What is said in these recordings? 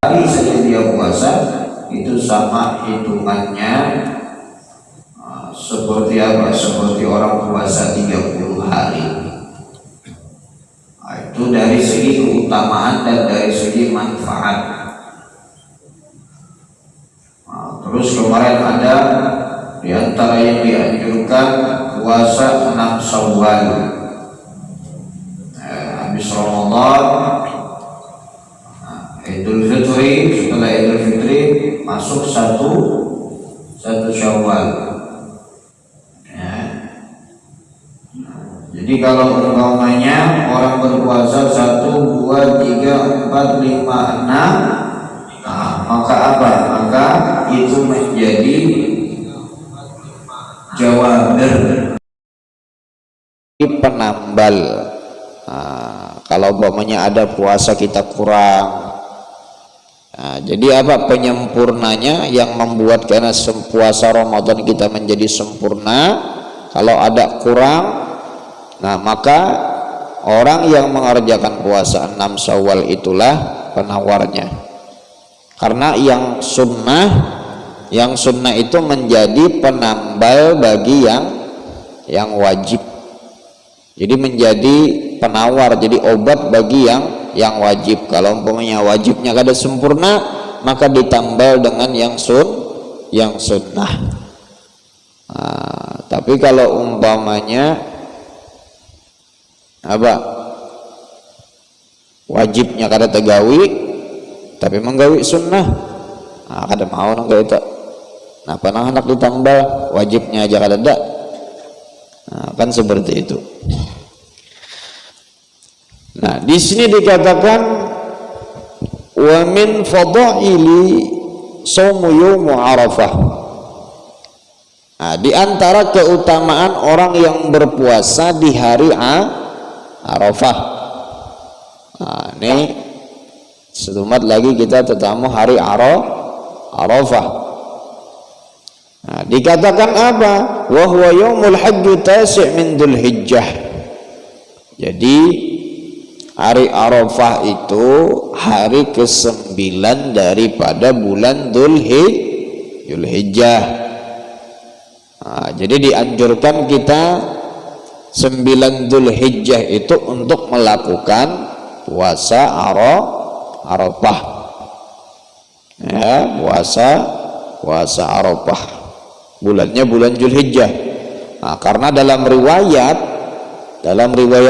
hari saja dia puasa itu sama hitungannya seperti apa? Seperti orang puasa 30 hari. Itu dari segi keutamaan dan dari segi manfaat. Terus kemarin ada di antara yang dianjurkan puasa 6 Syawal. Habis Ramadan, Idul Fitri, setelah Idul Fitri masuk satu Syawal. Jadi kalau umpamanya orang berpuasa 1, 2, 3, 4, 5, 6, maka apa? Maka itu menjadi jawabir, penambal. Kalau umpamanya ada puasa kita kurang, jadi apa penyempurnanya yang membuat karena puasa Ramadan kita menjadi sempurna. Kalau ada kurang, maka orang yang mengerjakan puasa 6 Syawal itulah penawarnya. Karena yang sunnah itu menjadi penambal bagi yang wajib. Jadi menjadi penawar, jadi obat bagi yang wajib. Kalau umpamanya wajibnya kada sempurna, maka ditambal dengan yang sunnah. Tapi kalau umpamanya wajibnya kada tegawi tapi menggawi sunnah, kada mau nang itu. Panah anak ditambal wajibnya aja kada ada. Kan seperti itu. Di sini dikatakan wa min fadaili shaumu yaum Arafah. Di antara keutamaan orang yang berpuasa di hari Arafah. Ini setumat lagi kita tetamu hari Arafah. Dikatakan apa? Wa huwa yaumul hajj tasi' min Dzulhijjah. Jadi hari Arafah itu hari ke-9 daripada bulan Dzulhijjah. Jadi dianjurkan kita 9 Dzulhijjah itu untuk melakukan puasa Arafah. Puasa Arafah. Bulannya bulan Dzulhijjah. Karena dalam riwayat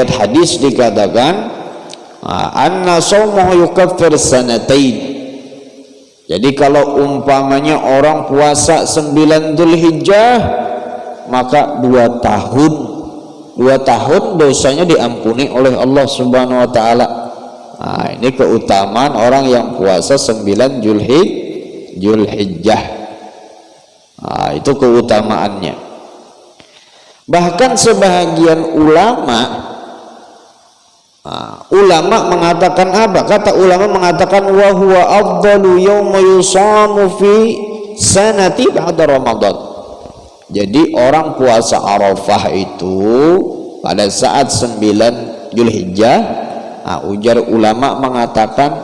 hadis dikatakan anna shaumahu yukaffir sanatain. Jadi kalau umpamanya orang puasa 9 Dzulhijjah, maka 2 tahun dosanya diampuni oleh Allah Subhanahu wa taala. Ini keutamaan orang yang puasa 9 Dzulhijjah. Itu keutamaannya. Bahkan sebahagian ulama mengatakan apa? Kata ulama mengatakan wa huwa afdalu yauma yusamu fi sanati ba'da Ramadan. Jadi orang puasa Arafah itu pada saat 9 Dzulhijjah, ujar ulama mengatakan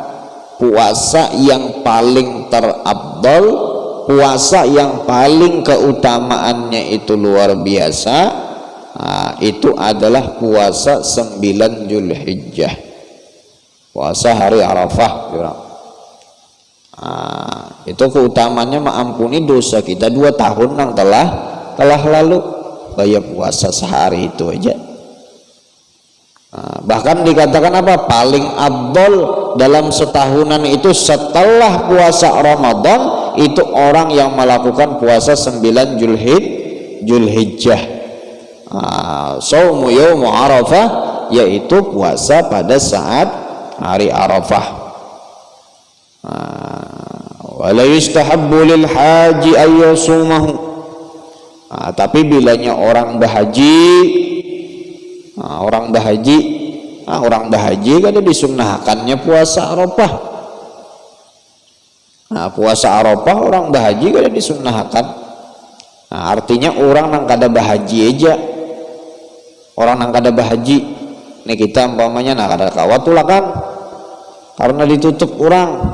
puasa yang paling terabdal, puasa yang paling keutamaannya itu luar biasa, itu adalah puasa 9 Dzulhijjah, puasa hari Arafah. Itu keutamaannya mengampuni dosa kita 2 tahun yang telah lalu, bayar puasa sehari itu aja. Bahkan dikatakan apa? Paling abdol dalam setahunan itu setelah puasa Ramadan itu orang yang melakukan puasa 9 Dzulhijjah. Shaumu yaum Arafah, yaitu puasa pada saat hari Arafah. Wala yustahabbu lil haji ayyasumahu. Tapi bilanya orang bahaji kada disunnahkannya puasa Arafah. Puasa Arafah orang bahaji kada disunnahkan. Artinya orang yang kada bahaji aja, orang yang kada bahaji. Ini kita umpamanya kada kawat tulah kan, karena ditutup orang.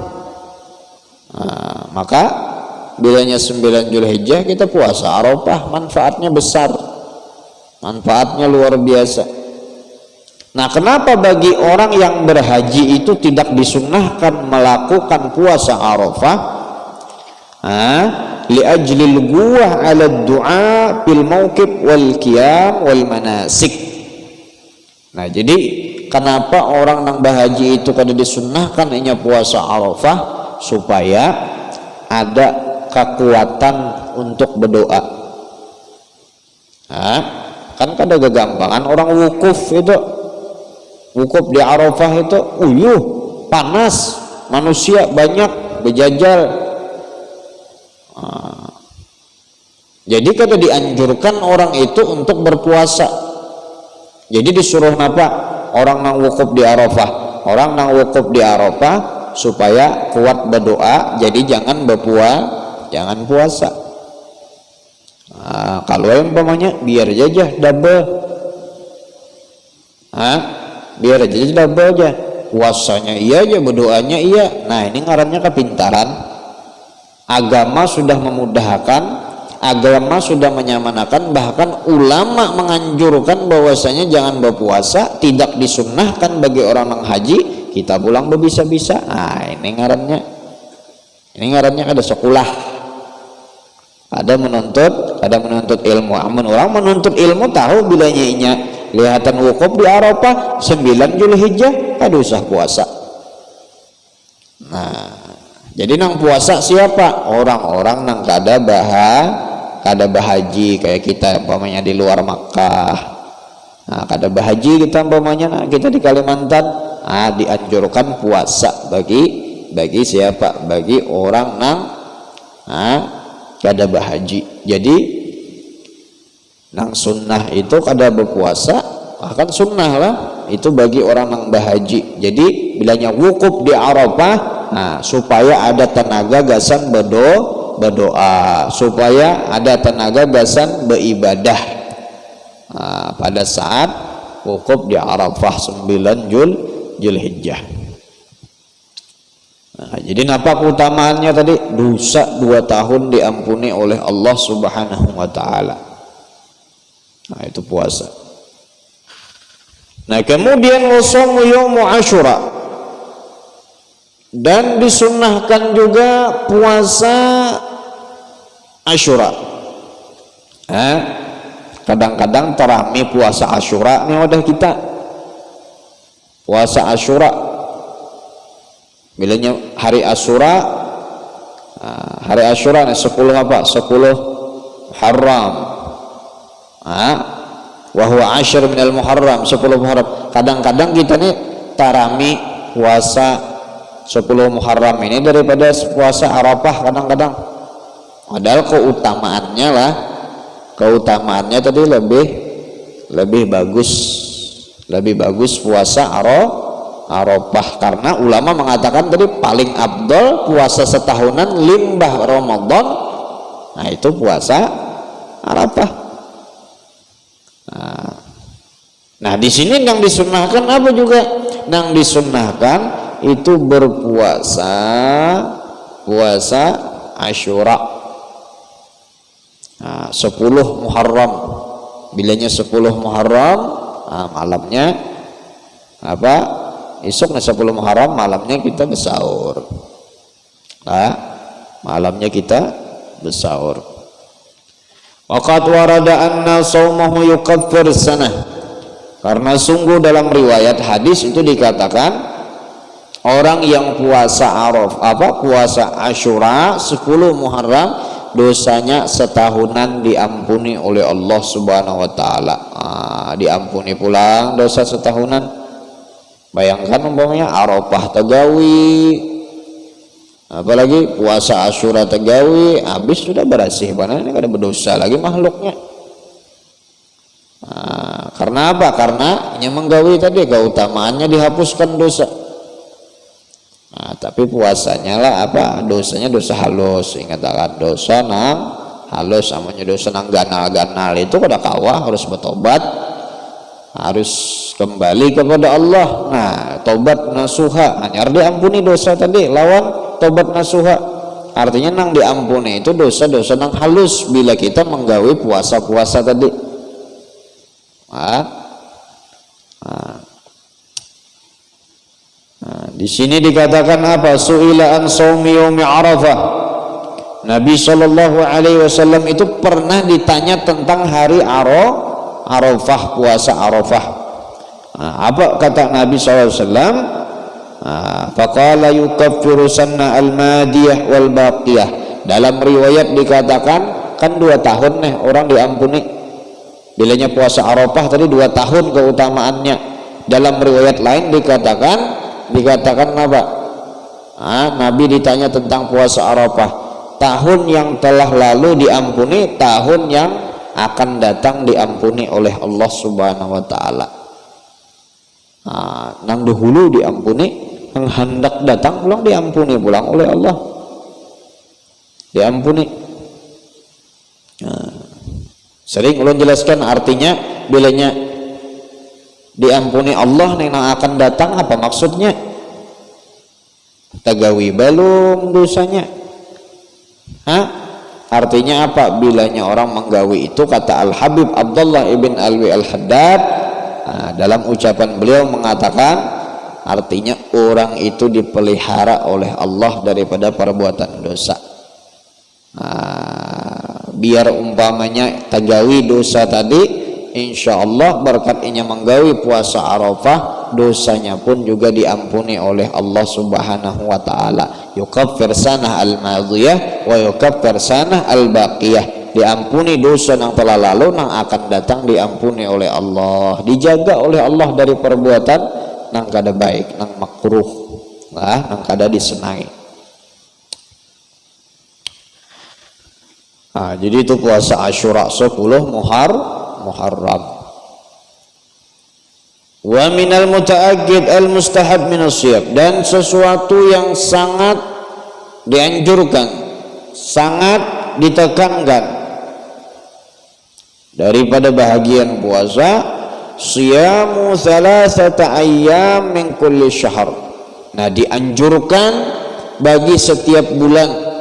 Maka bilanya 9 Zulhijjah kita puasa Arafah, manfaatnya besar, manfaatnya luar biasa. Nah, kenapa bagi orang yang berhaji itu tidak disunnahkan melakukan puasa Arafah? Li ajlil guwah 'ala du'a bil mauqif wal qiyam wal manasik. Nah, jadi kenapa orang nang berhaji itu kada disunnahkan inya puasa Arafah? Supaya ada kekuatan untuk berdoa. Kan kada kegampangan orang wukuf itu, wukuf di Arafah itu panas, manusia banyak berjajal. Jadi kada dianjurkan orang itu untuk berpuasa. Jadi disuruh napa? Orang nang wukuf di Arafah, orang nang wukuf di Arafah supaya kuat berdoa, jadi jangan jangan puasa. Kalau umpamanya biar aja double, biar aja double aja, puasanya iya aja, berdoanya iya. Nah, ini ngarannya kepintaran. Agama sudah memudahkan, agama sudah menyamanakan, bahkan ulama menganjurkan bahwasanya jangan berpuasa, tidak disunnahkan bagi orang yang haji. Kita pulang berbisa-bisa. Ini ngarannya ada sekolah, ada menuntut ilmu. Amun orang menuntut ilmu tahu bilanya inya lihatan wukuf di Arafah 9 Zulhijjah kada usah puasa. Nah, jadi nang puasa siapa? Orang-orang nang kada bahaji kayak kita umpamanya di luar Makkah. Kada bahaji kita umpamanya kita di Kalimantan, dianjurkan puasa bagi siapa? Bagi orang nang kada bahaji. Jadi nang sunnah itu kada berpuasa, akan sunnah lah itu bagi orang nang bahaji. Jadi bilanya wukuf di Arafah, supaya ada tenaga gasan berdoa, supaya ada tenaga gasan beribadah pada saat wukuf di Arafah 9 Zulhijjah. Jadi apa keutamaannya tadi? Dosa 2 tahun diampuni oleh Allah Subhanahu wa taala. Itu puasa. Nah, kemudian wasaumu yaumu Asyura, dan disunnahkan juga puasa Asyura. Kadang-kadang tarawih puasa Asyura ini wadah kita. Puasa Asyura bilanya hari Asyura, hari Asyura nih 10 apa? 10 Muharram. Wa huwa asyr minal Muharram, 10 Muharram. Kadang-kadang kita nih tarawih puasa 10 Muharram ini daripada puasa Arafah kadang-kadang. Padahal keutamaannya tadi lebih bagus puasa Arafah, karena ulama mengatakan tadi paling afdol puasa setahunan limbah Ramadan. Nah, itu puasa Arafah. Nah, di sini yang disunnahkan apa juga? Yang disunnahkan itu berpuasa Asyura 10 Muharram. Bilanya 10 Muharram, malamnya esoknya 10 Muharram malamnya kita bersahur. Malamnya kita bersahur. Waqad warada anna saumahu yukaffir sanah. Karena sungguh dalam riwayat hadis itu dikatakan orang yang puasa puasa Asyura 10 Muharram dosanya setahunan diampuni oleh Allah Subhanahu wa taala. Diampuni pulang dosa setahunan. Bayangkan umpamanya Arafah tegawi, apalagi puasa Asyura tegawi, habis sudah bersih, padahal ini kada berdosa lagi makhluknya. Karena apa? Karena yang menggawi tadi keutamaannya dihapuskan dosa. Tapi puasanya lah dosanya dosa halus. Ingat akan dosa nang halus, namanya dosa nang ganal-ganal itu kada kawah, harus bertobat, harus kembali kepada Allah. Nah, tobat nasuha, hanya diampuni dosa tadi lawan tobat nasuha. Artinya nang diampuni itu dosa-dosa nang halus bila kita menggawe puasa-puasa tadi. Di sini dikatakan apa? Su'ila an shaumi yaumi Arafah. Nabi Shallallahu Alaihi Wasallam itu pernah ditanya tentang hari Arafah, puasa Arafah. Apa kata Nabi Shallallahu Alaihi Wasallam? Faqala yukaffiru sanna al-madiyah wal baqiyah. Dalam riwayat dikatakan kan 2 tahun nih orang diampuni. Bilanya puasa Arafah tadi 2 tahun keutamaannya. Dalam riwayat lain dikatakan apa? Nabi ditanya tentang puasa Arafah, tahun yang telah lalu diampuni, tahun yang akan datang diampuni oleh Allah Subhanahu wa taala. Nang dahulu diampuni, yang hendak datang pulang diampuni pulang oleh Allah. Diampuni. Sering ulun jelaskan artinya bilanya diampuni Allah yang akan datang apa maksudnya? Tagawi belum dosanya. Artinya apa? Bilanya orang menggawi itu, kata Al-Habib Abdullah ibn Alwi Al-Haddad dalam ucapan beliau mengatakan artinya orang itu dipelihara oleh Allah daripada perbuatan dosa. Biar umpamanya tagawi dosa tadi, insya Allah berkat inya menggawi puasa Arafah, dosanya pun juga diampuni oleh Allah Subhanahu wa taala. Yukaffir sanah al-madiyah wa yukaffir sanah al-baqiyah. Diampuni dosa yang telah lalu, yang akan datang diampuni oleh Allah. Dijaga oleh Allah dari perbuatan nang kada baik, nang makruh, nang kada disenangi. Jadi itu puasa Asyura 10 Muharram. Wa minal muta'akkid al-mustahab min as-siyam, dan sesuatu yang sangat dianjurkan, sangat ditekankan daripada bahagian puasa, siyamu thalathata ayyam min kulli syahr. Nah, dianjurkan bagi setiap bulan.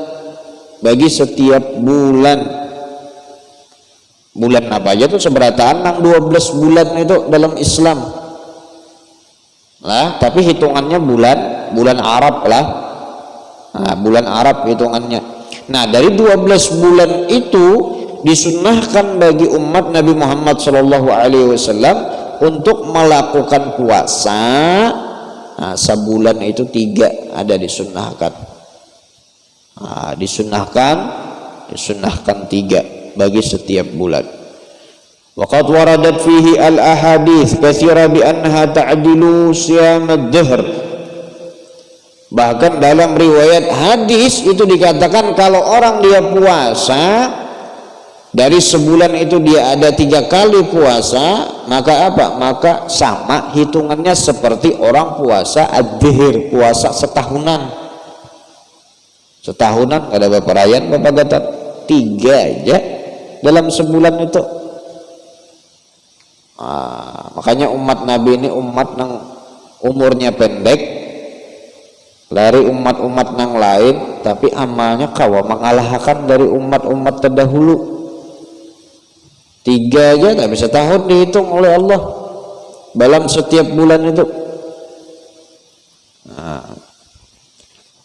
Bulan apa aja tuh seberataan nang 12 bulan itu dalam Islam lah, tapi hitungannya bulan Arab lah. Bulan Arab hitungannya. Nah, dari 12 bulan itu disunnahkan bagi umat Nabi Muhammad Shallallahu Alaihi Wasallam untuk melakukan puasa. Sebulan itu 3 ada disunnahkan. Disunnahkan 3 bagi setiap bulan. Waqad waradat fihi al-ahadits katsira bi annaha ta'dilu siyam ad-dahr. Bahkan dalam riwayat hadis itu dikatakan kalau orang dia puasa dari sebulan itu dia ada 3 kali puasa, maka apa? Maka sama hitungannya seperti orang puasa ad-dahr, puasa setahunan. Setahunan ada berapa rayan Bapak Gatot? 3 aja dalam sebulan itu. Makanya umat Nabi ini umat yang umurnya pendek, lari umat-umat yang lain, tapi amalnya kawa mengalahkan dari umat-umat terdahulu. 3 aja tak bisa tahun dihitung oleh Allah dalam setiap bulan itu.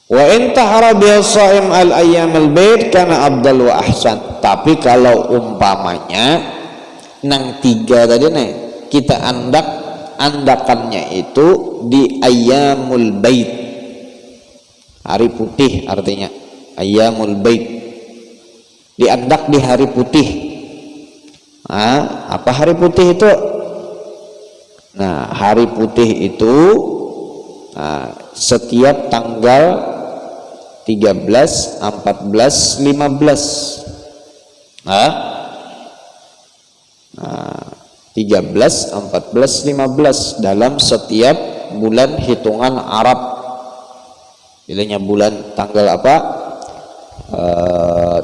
Wa in tahara biha shaim al ayyam al bait kana afdal wa ahsan. Tapi kalau umpamanya nang 3 tadi nih kita andakannya itu di ayyamul bait, hari putih, artinya ayyamul bait diandak di hari putih. Apa hari putih itu? Nah, hari putih itu setiap tanggal 13, 14, 15. 13, 14, 15 dalam setiap bulan hitungan Arab. Bilanya bulan tanggal apa?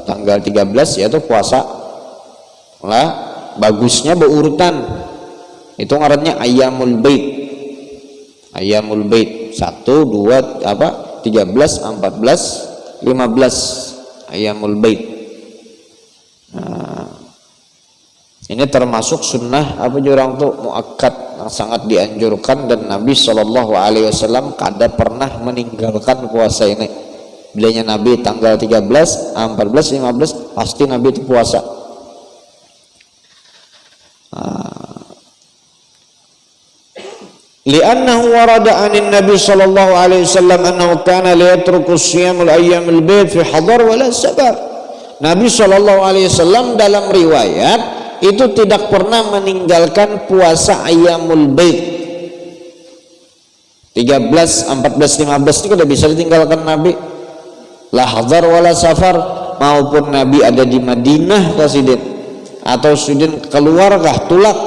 Tanggal 13 yaitu puasa. Lah, bagusnya berurutan. Itu ngarannya ayyamul bait. Ayyamul bait 1, 2 apa? 13, 14, 15 Ayyamul Bait. Ini termasuk sunnah apa jurang tuh muakkad yang sangat dianjurkan, dan Nabi SAW kada pernah meninggalkan puasa ini. Bilanya Nabi tanggal 13, 14, 15 pasti Nabi itu puasa. Li'annahu warada 'anin Nabi sallallahu alaihi wasallam annahu kana la yatruku siyamul ayyamil bait fi hadar wala safar. Nabi sallallahu alaihi wasallam dalam riwayat itu tidak pernah meninggalkan puasa ayyamul bait. 13, 14, 15 itu tidak bisa ditinggalkan Nabi. La hadar wala safar, maupun Nabi ada di Madinah kasidin atau sidin keluarkah tulak,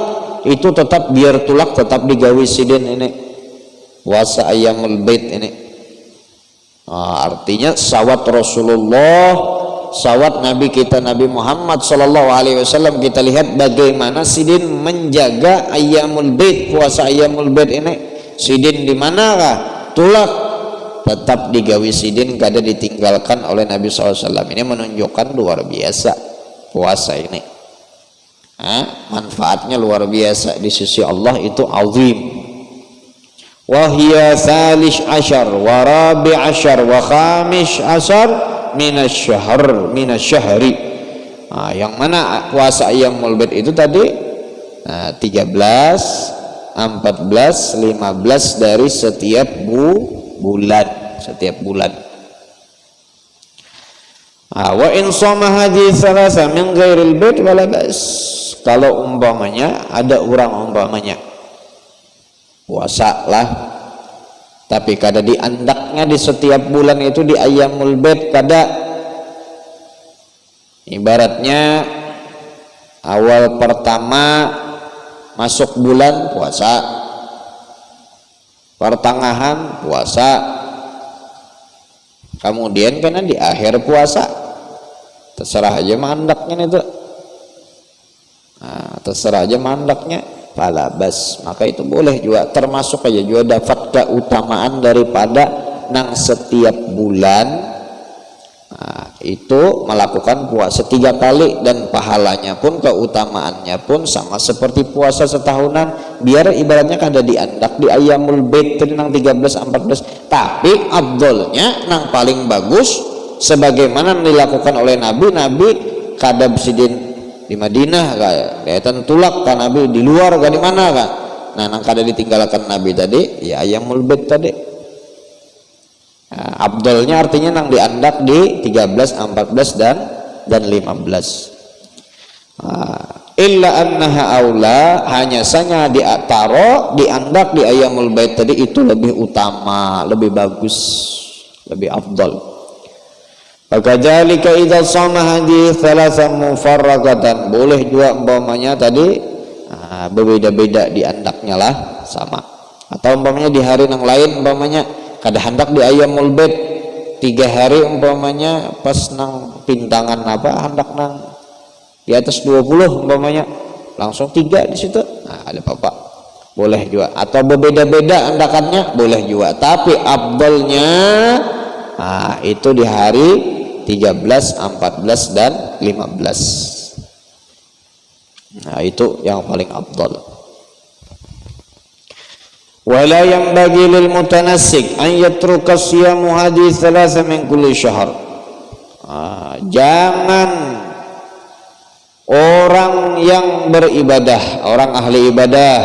itu tetap biar tulak tetap digawi sidin ini puasa ayyamul bait ini. Artinya sawat Rasulullah, sawat Nabi kita Nabi Muhammad sallallahu alaihi wasallam, kita lihat bagaimana sidin menjaga ayyamul bait, puasa ayyamul bait ini. Sidin di manakah tulak tetap digawi sidin, kada ditinggalkan oleh Nabi SAW. Ini menunjukkan luar biasa puasa ini. Manfaatnya luar biasa di sisi Allah, itu azim. Wa hiya thalith ashar wa rabi' ashar wa khamis ashar minasyahri. Yang mana puasa ayyamul bait itu tadi 13, 14, 15 dari setiap bulan, setiap bulan. Wa in shoma hadhihi thalatha min ghairil bait wala bas. Kalau umpamanya ada orang umpamanya puasa lah, tapi kada diandaknya di setiap bulan itu di ayyamul bait, kada. Ibaratnya awal pertama masuk bulan puasa, pertengahan puasa, kemudian karena di akhir puasa, terserah aja mandaknya itu. Terserah aja mandaknya, palabas, maka itu boleh juga, termasuk aja juga dapat keutamaan daripada nang setiap bulan itu melakukan puasa 3 kali, dan pahalanya pun keutamaannya pun sama seperti puasa setahunan. Biar ibaratnya kada diandak di ayyamul bait tadi nang 13, 14, tapi afdolnya nang paling bagus sebagaimana dilakukan oleh Nabi. Nabi kada sidin di Madinah kayak tulak kan, Nabi di luar kan, di mana kan. Nah, nang kada ditinggalkan Nabi tadi ya ayyamul bait tadi. Abdulnya artinya nang diandak di 13, 14 dan 15. Illa annaha aula, hanya saja diandak di ayyamul bait tadi itu lebih utama, lebih bagus, lebih afdal. Fakadzalika idza shama hadhihi thalatha mufarraqatan, boleh juga umpamanya tadi berbeda-beda diandaknya lah sama, atau umpamanya di hari yang lain umpamanya kada hendak di ayyamul bait 3 hari umpamanya pas nang pintangan apa hendak nang di atas 20 umpamanya langsung 3 di situ, ada apa-apa, boleh juga. Atau berbeda-beda andakannya boleh juga, tapi afdalnya itu di hari 13, 14 dan 15. Itu yang paling afdal. Wala yanbaghi lil mutanassik an yatruka siyamu hadhihi thalatha min kulli syahr. Jangan orang yang beribadah, orang ahli ibadah,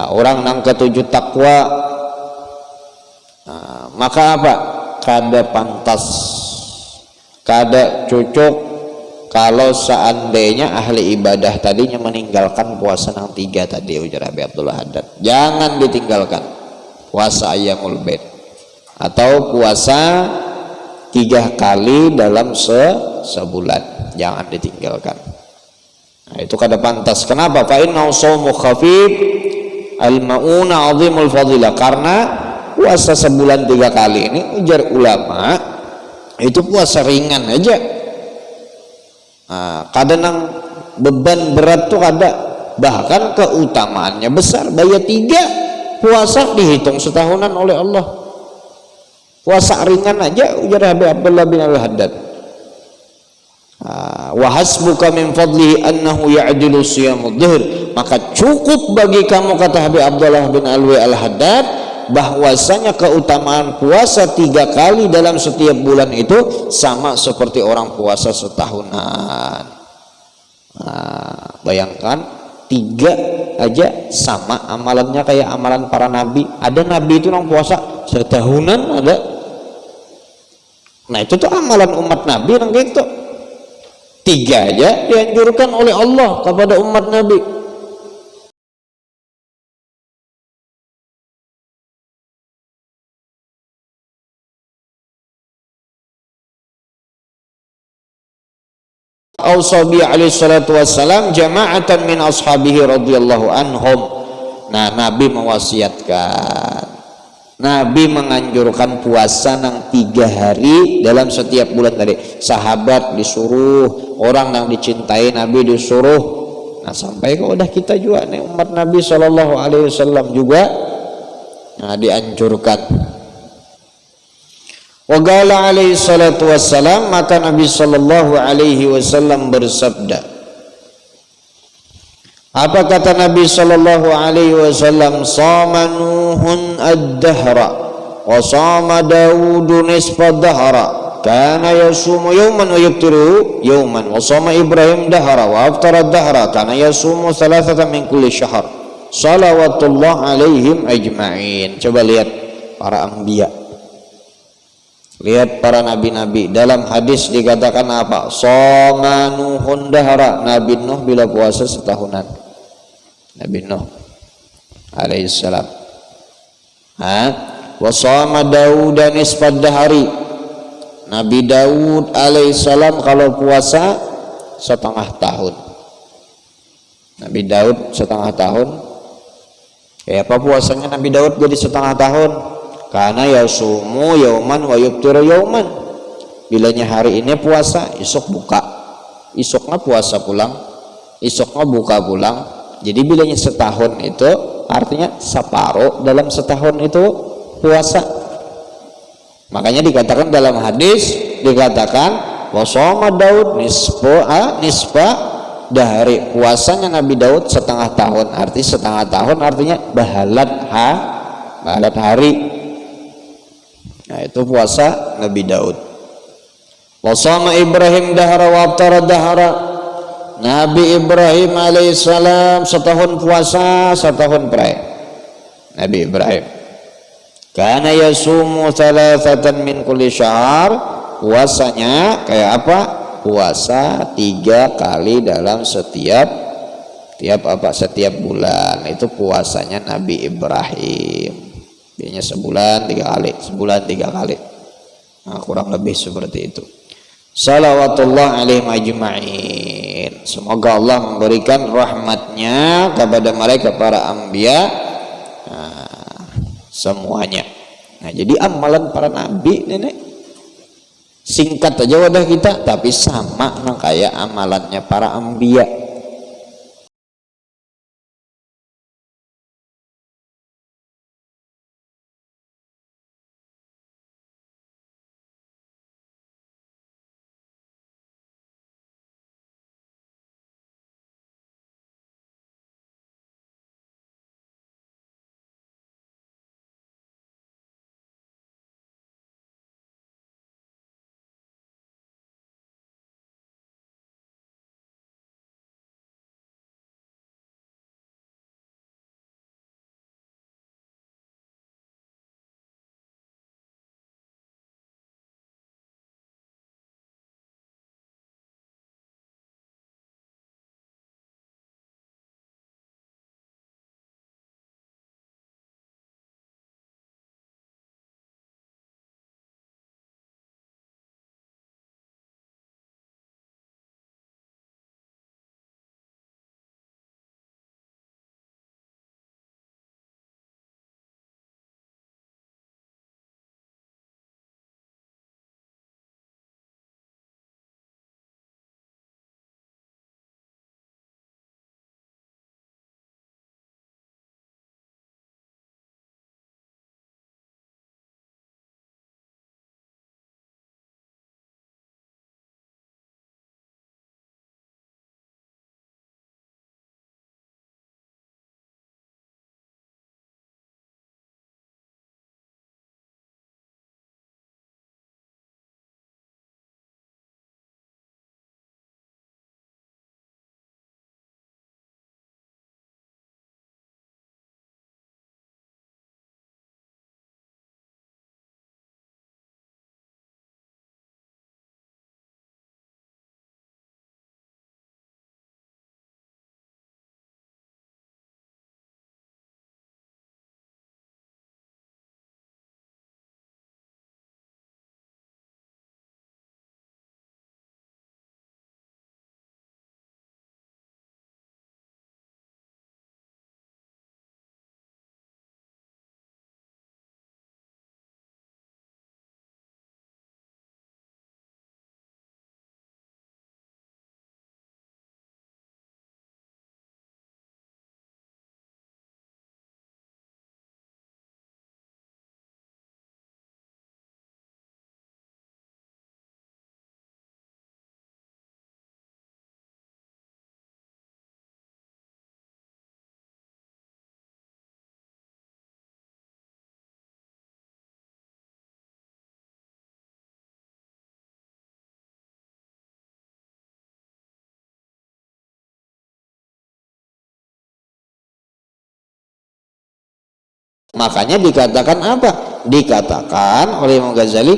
orang nang ketujuh takwa, maka apa? Kada pantas, kada cocok kalau seandainya ahli ibadah tadinya meninggalkan puasa nang 3 tadi, ujar Abi Abdullah Haddad. Jangan ditinggalkan puasa ayyamul bait atau puasa 3 kali dalam sebulan, jangan ditinggalkan. Itu kada pantas. Kenapa? Fa inna shaumu khafif al-mauna 'azimul fadilah, karena puasa sebulan 3 kali ini ujar ulama itu puasa ringan aja. Kadang nang beban berat tuh ada, bahkan keutamaannya besar. Bayar 3 puasa dihitung setahunan oleh Allah. puasa ringan aja ujar Habib Abdullah bin Al-Haddad. Wa hasbuka min fadlihi annahu ya'dilu siyamud dhuhr, maka cukup bagi kamu, kata Habib Abdullah bin Alwi Al-Haddad, bahwasanya keutamaan puasa 3 kali dalam setiap bulan itu sama seperti orang puasa setahunan. Bayangkan 3 aja sama amalannya kayak amalan para nabi. Ada nabi itu orang puasa setahunan ada. Nah itu tuh amalan umat nabi yang gitu. 3 aja dianjurkan oleh Allah kepada umat Nabi. Ausabi alaihi salatu wassalam jama'atan min ashabihi radhiyallahu anhum. Nah, Nabi mewasiatkan, Nabi menganjurkan puasa nang 3 hari dalam setiap bulan tadi. Sahabat disuruh, orang yang dicintai Nabi disuruh. Nah sampai ke udah kita juga nih umat Nabi Shallallahu Alaihi Wasallam juga dianjurkan. Wa qala alaihi salatu wassalam, maka Nabi Shallallahu Alaihi Wasallam bersabda. Apa kata Nabi sallallahu alaihi wasallam? Shama Nuhun ad-dahra wa shama Daud nisfa ad-dahra kana yasumu yawman wa yuftiru yawman wa shama Ibrahim dahra wa aftara ad-dahra kana yasumu thalathatan min kulli syahr salawatullah alaihim ajma'in. Coba lihat para anbiya, lihat para nabi-nabi. Dalam hadis dikatakan apa? Shama Nuhun dahra, Nabi Nuh bila puasa setahunan. Nabi Nuh alaihissalam. Wa shama Daud nisfad dahari, Nabi Daud alaihissalam kalau puasa setengah tahun. Nabi Daud setengah tahun. Kayak apa puasanya Nabi Daud jadi setengah tahun? Karena yasumu yauman wa yuftiru yauman. Bilanya hari ini puasa, esok buka, esoknya puasa pulang, esoknya buka pulang. Jadi bilanya setahun itu artinya separuh dalam setahun itu puasa. Makanya dikatakan dalam hadis, dikatakan wasoma Daud nisfa dahari, puasanya Nabi Daud setengah tahun. Arti setengah tahun artinya bahalat hari. Nah itu puasa Nabi Daud. Wasoma Ibrahim dahara wa aftara dahara, Nabi Ibrahim alaihissalam setahun puasa setahun perai. Nabi Ibrahim kana yasumu thalathatan min kulli syahr, puasanya kayak apa? Puasa 3 kali dalam setiap bulan. Itu puasanya Nabi Ibrahim. Biasanya sebulan 3 kali, sebulan 3 kali. Nah, kurang lebih seperti itu. Salawatullah alaihim ajma'in. Semoga Allah memberikan rahmatnya kepada mereka para anbiya semuanya. Nah jadi amalan para nabi nenek singkat aja wadah kita, tapi sama kayak amalannya para anbiya. Makanya dikatakan apa? Dikatakan oleh Imam Ghazali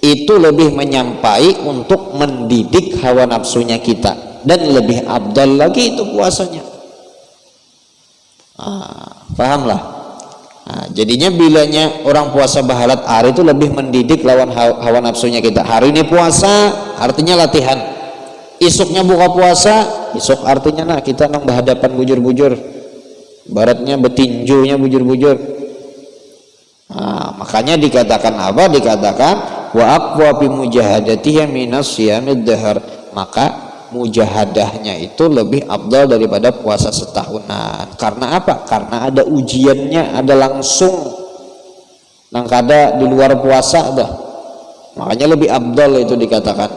itu lebih menyampai untuk mendidik hawa nafsunya kita, dan lebih afdal lagi itu puasanya. Pahamlah. Jadinya bilanya orang puasa bahalat hari itu lebih mendidik lawan hawa nafsunya kita. Hari ini puasa artinya latihan, isuknya buka puasa, isuk artinya kita nang berhadapan bujur-bujur, baratnya betinjunya bujur-bujur. Makanya dikatakan apa? Dikatakan wa aqwa bi mujahadatihi minas siyamid dahr. Maka mujahadahnya itu lebih afdal daripada puasa setahunan. Karena apa? Karena ada ujiannya, ada langsung, nang kada di luar puasa dah. Makanya lebih afdal itu dikatakan.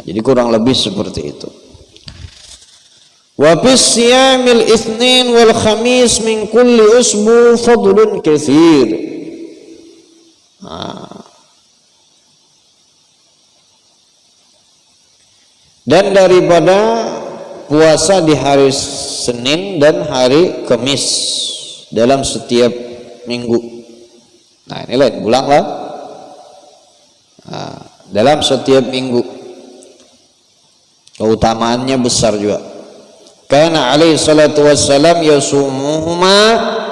Jadi kurang lebih seperti itu. Wa bis siyamil itsnin wal khamis min kulli usbu fadlun katsir. Dan daripada puasa di hari Senin dan hari Kamis dalam setiap minggu. Nah, ini lain ulang lah. Dalam setiap minggu keutamaannya besar juga. Karena alaihi salatu wassalam yasumuhuma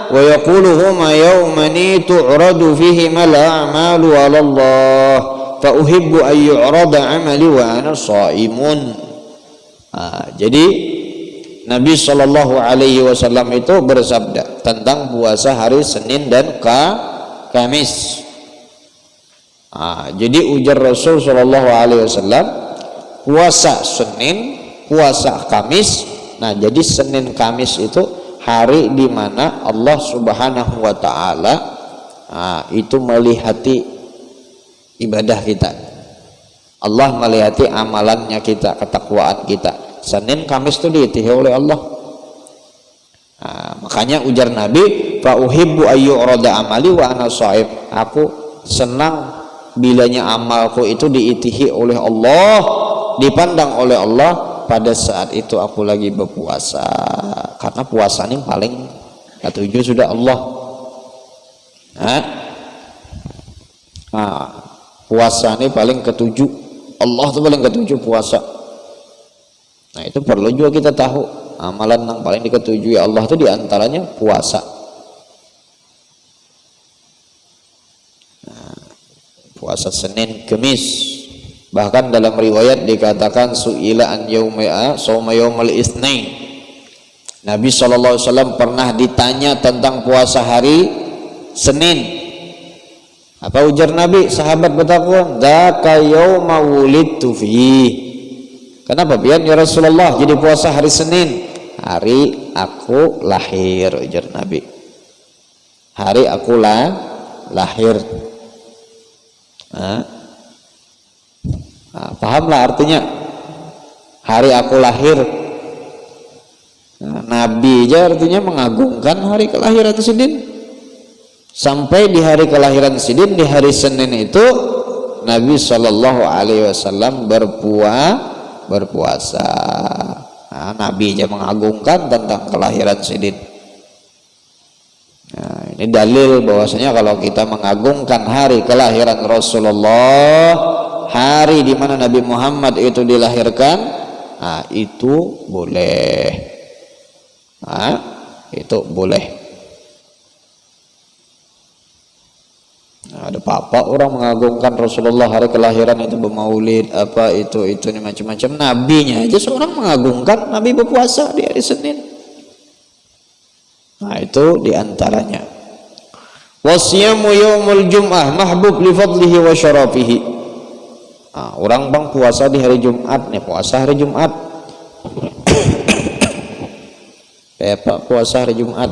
wa yaquluhuma yawmani tu'radu fihi mal a'malu 'ala Allah fa uhibbu an yu'rada 'amali wa ana shaimun. Jadi Nabi sallallahu alaihi wasallam itu bersabda tentang puasa hari Senin dan Kamis. Jadi ujar Rasul sallallahu alaihi wasallam, puasa Senin, puasa Kamis. Nah, jadi Senin Kamis itu hari di mana Allah Subhanahu wa taala itu melihati ibadah kita. Allah melihati amalannya kita, ketakwaan kita. Senin Kamis itu diitihi oleh Allah. Makanya ujar Nabi, fa uhibbu ayyurada amali wa ana shaim. Aku senang bilanya amalku itu diitihi oleh Allah, dipandang oleh Allah pada saat itu aku lagi berpuasa. Karena puasa ini paling ketujuh sudah Allah. Puasa ini paling ketujuh, Allah itu paling ketujuh puasa. Nah, itu perlu juga kita tahu amalan yang paling diketujuhi Allah itu diantaranya puasa. Puasa Senin Kamis. Bahkan dalam riwayat dikatakan su'ila an yauma shauma yaumal itsnain. Nabi SAW pernah ditanya tentang puasa hari Senin. Apa ujar Nabi? Sahabat bertakwa, dzaka yauma wulidtu fi. Kenapa pian ya Rasulullah jadi puasa hari Senin? Hari aku lahir, ujar Nabi. Hari aku lahir. Pahamlah artinya hari aku lahir. Nabi aja artinya mengagungkan hari kelahiran Senin. Sampai di hari kelahiran Senin, di hari Senin itu Nabi Shallallahu Alaihi Wasallam berpuasa. Nabi aja mengagungkan tentang kelahiran Senin. Ini dalil bahwasanya kalau kita mengagungkan hari kelahiran Rasulullah, hari di mana Nabi Muhammad itu dilahirkan, itu boleh. Itu boleh. Ada apa-apa orang mengagungkan Rasulullah hari kelahiran itu bermaulid apa itu ini macam-macam. Nabinya aja seorang mengagungkan, Nabi berpuasa di hari Senin. Itu diantaranya. Wasyamu yaumul jum'ah mahbub li fadlihi wa syarafihi. Orang bang puasa di hari Jumat nih, puasa hari Jumat. Pak puasa hari Jumat.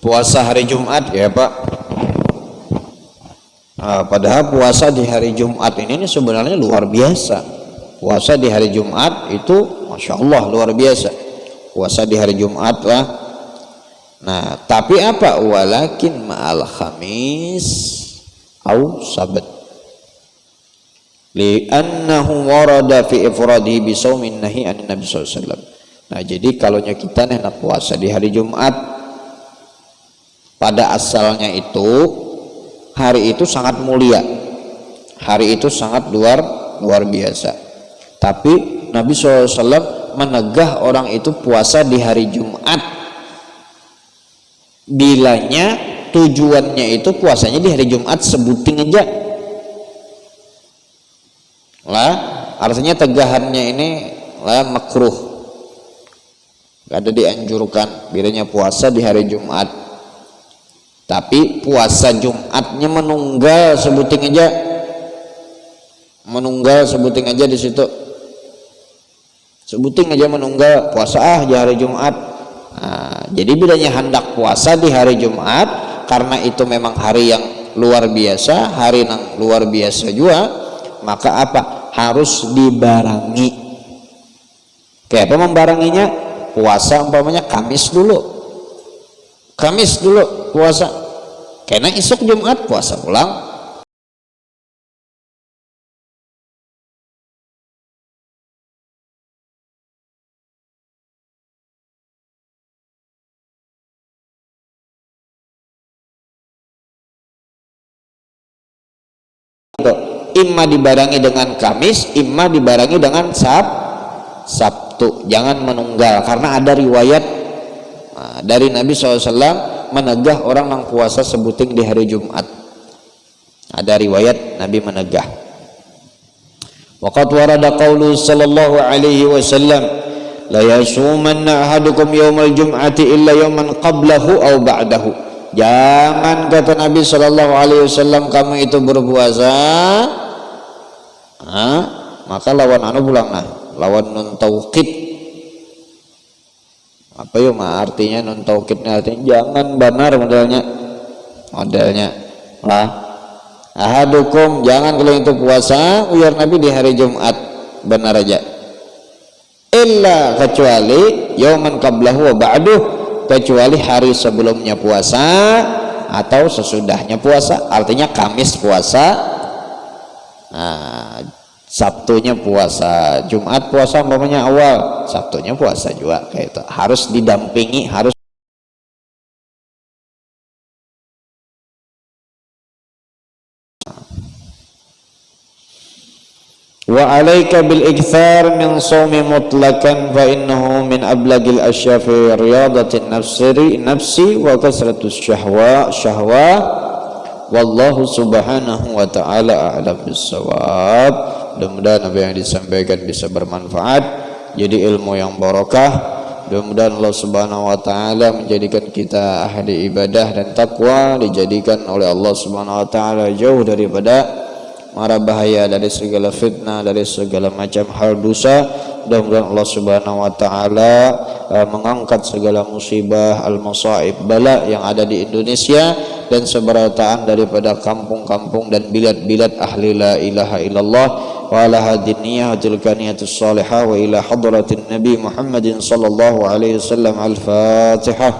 Puasa hari Jumat ya Pak. Padahal puasa di hari Jumat ini sebenarnya luar biasa. Puasa di hari Jumat itu Masya Allah luar biasa. Puasa di hari Jumat lah. Nah, tapi apa? Walakin ma'al khamis, au sabat. Li'annahu warada fi ifradihi bi shaumin nahi an Nabi sallallahu alaihi wasallam. Nah, jadi kalau kita hendak puasa di hari Jumat, pada asalnya itu hari itu sangat mulia. Hari itu sangat luar biasa. Tapi Nabi SAW menegah orang itu puasa di hari Jumat. Bilanya tujuannya itu puasanya di hari Jumat sebuting aja. Lah, artinya tegahannya ini lah makruh. Gak ada dianjurkan bilanya puasa di hari Jumat. Tapi puasa Jumatnya menunggal sebuting aja. Menunggal sebuting aja di situ. Sebuting aja menunggal puasa di hari Jumat. Nah, jadi bilanya hendak puasa di hari Jumat karena itu memang hari yang luar biasa, hari yang luar biasa juga, maka apa? Harus dibarangi. Kayak apa membaranginya? Puasa umpamanya Kamis dulu. Kamis dulu puasa. Karena esok Jumat puasa pulang. Imma dibarengi dengan Kamis, imma dibarengi dengan Sabtu. Jangan menunggal karena ada riwayat dari Nabi SAW menegah orang yang puasa sebuting di hari Jumat. Ada riwayat Nabi menegah. Waqad warada qaulu sallallahu alaihi wasallam la yasumanna ahadukum yaumal jum'ati illa yauman qablahu aw ba'dahu. Jangan, kata Nabi sallallahu alaihi wasallam, kamu itu berpuasa maka lawan pulang lawan nun taukid. Apa ya artinya nun taukidnya? Artinya jangan benar modelnya lah. Ahadukum, jangan kalau itu puasa biar Nabi di hari Jumat, benar aja. Illa, kecuali yauman qablahu wa ba'duh, kecuali hari sebelumnya puasa atau sesudahnya puasa. Artinya Kamis puasa, Sabtunya puasa, Jumat puasa umpamanya awal, Sabtunya puasa juga, kayak itu. Harus didampingi, harus. Wa alaika bil ikthar min shaumi mutlaqan fa innahu min ablagil asya fi riyadatin nafsi wa kasratus syahwa wallahu subhanahu wa ta'ala a'lam bissawab. Mudah-mudahan apa yang disampaikan bisa bermanfaat, jadi ilmu yang barokah. Mudah-mudahan Allah Subhanahu wa taala menjadikan kita ahli ibadah dan takwa, dijadikan oleh Allah Subhanahu wa taala jauh daripada mara bahaya, dari segala fitnah, dari segala macam hal dosa. Mudah-mudahan Allah Subhanahu wa taala mengangkat segala musibah, al-masaib, bala yang ada di Indonesia dan seberataan daripada kampung-kampung dan bilad-bilad ahli la ilaha illallah. Wa ala hadin niyatil kaniyatus salihah wa ila hadratin Nabi Muhammadin sallallahu alaihi wasallam. Al-Fatihah.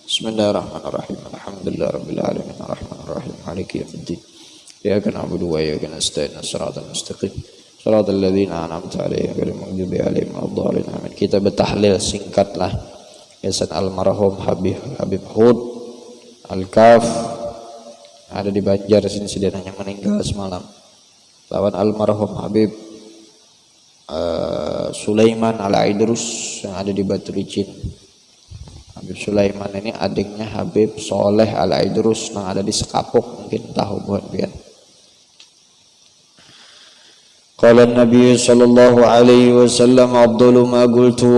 Bismillahirrahmanirrahim. Alhamdulillahirabbil alamin arrahmanir rahim maliki yaumiddin. Iyyaka na'budu wa iyyaka nasta'in. Shiratal mustaqim. Shiratal ladzina an'amta 'alaihim ghairil maghdubi 'alaihim waladdallin. Amin. Kita bertahlil singkatlah yasan almarhum Habib Hud Al-Kaf, ada di Banjar sini, sederhana meninggal semalam. Lawan almarhum Habib Sulaiman Al-Aidrus yang ada di Batu Licin. Habib Sulaiman ini adiknya Habib Soleh Al-Aidrus yang ada di Sekapuk, mungkin tahu buat biar. Qala Nabi sallallahu alaihi wasallam afdalu ma qultu